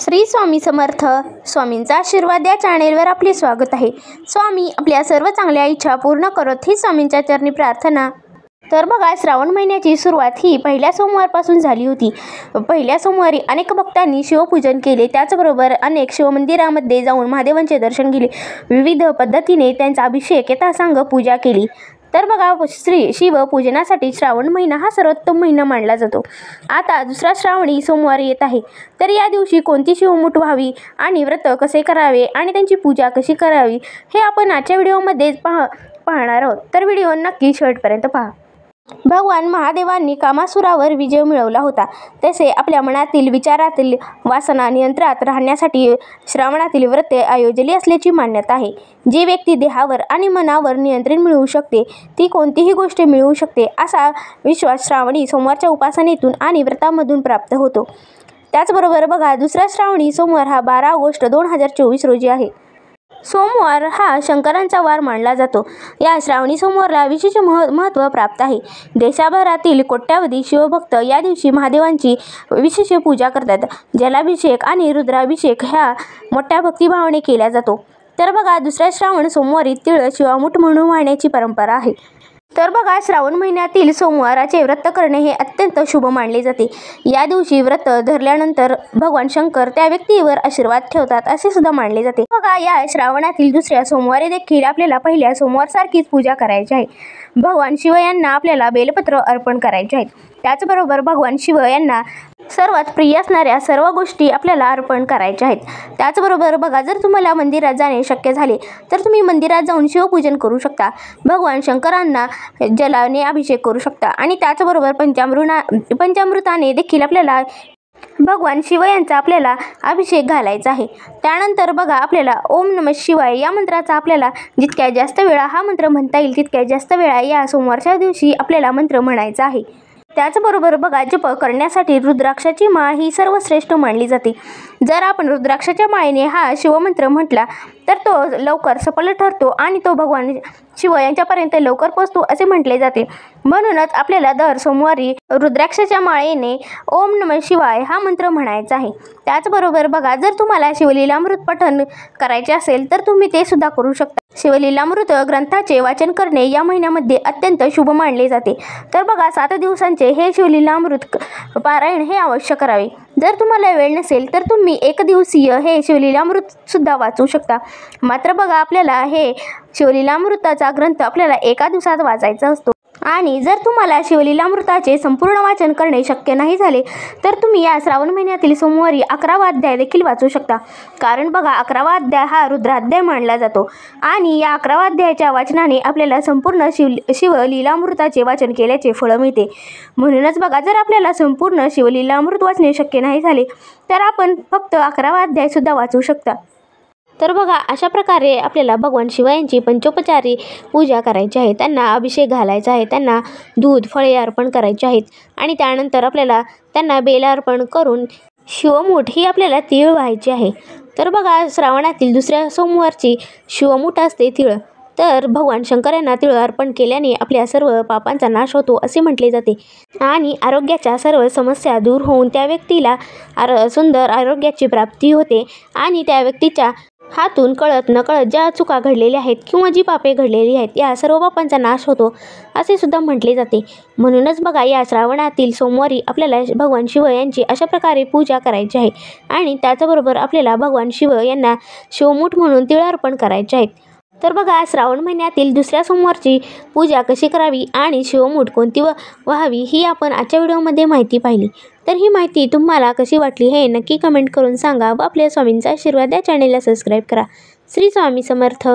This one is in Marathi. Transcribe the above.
श्री स्वामी समर्थ. स्वामींचा आशीर्वाद या चॅनेलवर आपले स्वागत आहे. स्वामी आपल्या सर्व चांगल्या इच्छा पूर्ण करत ही स्वामींच्या चरणी प्रार्थना. तर बघा, श्रावण महिन्याची सुरुवात ही पहिल्या सोमवारपासून झाली होती. पहिल्या सोमवारी अनेक भक्तांनी शिवपूजन केले. त्याचबरोबर अनेक शिवमंदिरामध्ये जाऊन महादेवांचे दर्शन घेतले. विविध पद्धतीने त्यांचा अभिषेक यथासांग पूजा केली. तर बघा, शिवपूजनासाठी श्रावण महिना हा सर्वोत्तम महिना मानला जातो. आता दुसरा श्रावणी सोमवार येत आहे. तर या दिवशी कोणती शिवमूठ व्हावी आणि व्रत कसे करावे आणि त्यांची पूजा कशी करावी हे आपण आजच्या व्हिडिओमध्ये पाहणार आहोत. तर व्हिडिओ नक्की शेवटपर्यंत पहा. भगवान महादेवांनी कामासुरावर विजय मिळवला होता. तसे आपल्या मनातील विचारातील वासना नियंत्रणात राहण्यासाठी श्रावणातील व्रते आयोजली असल्याची मान्यता आहे. जी व्यक्ती देहावर आणि मनावर नियंत्रण मिळवू शकते ती कोणतीही गोष्ट मिळवू शकते असा विश्वास श्रावणी सोमवारच्या उपासनेतून आणि व्रतामधून प्राप्त होतो. त्याचबरोबर बघा, दुसरा श्रावणी सोमवार हा 12 ऑगस्ट 2024 रोजी आहे. सोमवार हा शंकरांचा वार मानला जातो. या श्रावणी सोमवारला विशेष महत्त्व प्राप्त आहे. देशभरातील कोट्यावधी शिवभक्त या दिवशी महादेवांची विशेष पूजा करतात. जलाभिषेक आणि रुद्राभिषेक ह्या मोठ्या भक्तिभावाने केला जातो. तर बघा, दुसऱ्या श्रावण सोमवारी तिळ शिवामूठ म्हणून वाहण्याची परंपरा आहे. तर बघा, श्रावण महिन्यातील सोमवाराचे व्रत करणे हे अत्यंत शुभ मानले जाते. या दिवशी व्रत धरल्यानंतर भगवान शंकर त्या व्यक्तीवर आशीर्वाद ठेवतात असे सुद्धा मानले जाते. बघा, या श्रावणातील दुसऱ्या सोमवारी देखील आपल्याला पहिल्या सोमवारसारखीच पूजा करायची आहे. भगवान शिव यांना आपल्याला बेलपत्र अर्पण करायचे आहेत. त्याचबरोबर भगवान शिव यांना सर्वात प्रिय असणाऱ्या सर्व गोष्टी आपल्याला अर्पण करायच्या आहेत. त्याचबरोबर बघा, जर तुम्हाला मंदिरात जाणे शक्य झाले तर तुम्ही मंदिरात जाऊन शिवपूजन करू शकता. भगवान शंकरांना जलाने अभिषेक करू शकता आणि त्याचबरोबर पंचामृताने देखील आपल्याला भगवान शिव यांचा आपल्याला अभिषेक घालायचा आहे. त्यानंतर बघा, आपल्याला ओम नमः शिवाय या मंत्राचा आपल्याला जितक्या जास्त वेळा हा मंत्र म्हणता येईल तितक्या जास्त वेळा या सोमवारच्या दिवशी आपल्याला मंत्र म्हणायचा आहे. त्याचबरोबर बघा, जप करण्यासाठी रुद्राक्षाची माळ ही सर्वश्रेष्ठ मानली जाते. जर आपण रुद्राक्षाच्या माळेने हा शिवमंत्र म्हटला तर तो लवकर सफल ठरतो आणि तो भगवान शिव यांच्यापर्यंत लवकर पोहोचतो असे म्हटले जाते. म्हणूनच आपल्याला दर सोमवारी रुद्राक्षाच्या माळेने ओम नमः शिवाय हा मंत्र म्हणायचा आहे. त्याचबरोबर बघा, जर तुम्हाला शिवलीलामृत पठण करायचे असेल तर तुम्ही ते सुद्धा करू शकता. शिवलीलामृत ग्रंथाचे वाचन करणे या महिन्यामध्ये अत्यंत शुभ मानले जाते. तर बघा, 7 दिवसांचे हे शिवलीलामृत पारायण हे अवश्य करावे. जर तुम्हाला वेळ नसेल तर तुम्ही 1 दिवसीय हे शिवलीलामृत सुद्धा वाचू शकता. मात्र बघा, आपल्याला हे शिवलीलामृताचा ग्रंथ आपल्याला 1 दिवसात वाचायचा असतो. आणि जर तुम्हाला शिवलीलामृताचे संपूर्ण वाचन करणे शक्य नाही झाले तर तुम्ही या श्रावण महिन्यातील सोमवारी 11वा अध्याय देखील वाचू शकता. कारण बघा, 11वा अध्याय हा रुद्राध्याय मानला जातो आणि या 11व्या अध्यायाच्या वाचनाने आपल्याला संपूर्ण शिवलीलामृताचे वाचन केल्याचे फळ मिळते. म्हणूनच बघा, जर आपल्याला संपूर्ण शिवलीलामृत वाचणे शक्य नाही झाले तर आपण फक्त 11वा अध्याय सुद्धा वाचू शकता. तर बघा, अशा प्रकारे आपल्याला भगवान शिव यांची पंचोपचारी पूजा करायची आहे. त्यांना अभिषेक घालायचा आहे. त्यांना दूध फळे अर्पण करायचे आहेत आणि त्यानंतर आपल्याला त्यांना बेल अर्पण करून शिवमूठ ही आपल्याला तीळ व्हायची आहे. तर बघा, श्रावणातील दुसऱ्या सोमवारची शिवमूठ असते तीळ. तर भगवान शंकर यांना तीळ अर्पण केल्याने आपल्या सर्व पापांचा नाश होतो असे म्हटले जाते आणि आरोग्याच्या सर्व समस्या दूर होऊन त्या व्यक्तीला सुंदर आरोग्याची प्राप्ती होते आणि त्या व्यक्तीच्या हातून कळत नकळत ज्या चुका घडलेल्या आहेत किंवा जी पापे घडलेली आहेत या सर्व पापांचा नाश होतो असे सुद्धा म्हटले जाते. म्हणूनच बघा, या श्रावणातील सोमवारी आपल्याला भगवान शिव यांची अशा प्रकारे पूजा करायची आहे आणि त्याचबरोबर आपल्याला भगवान शिव यांना शिवमूठ म्हणून तीळ अर्पण करायचे आहेत. तर बघा, श्रावण महिन्यातील दुसऱ्या सोमवारची पूजा कशी करावी आणि शिवमूठ कोणती व्हावी ही आपण आजच्या व्हिडिओमध्ये माहिती पाहिली. तर ही माहिती तुम्हाला कशी वाटली हे नक्की कमेंट करून सांगा व आपल्या स्वामींचा आशीर्वाद या चॅनेलला सबस्क्राईब करा. श्री स्वामी समर्थ.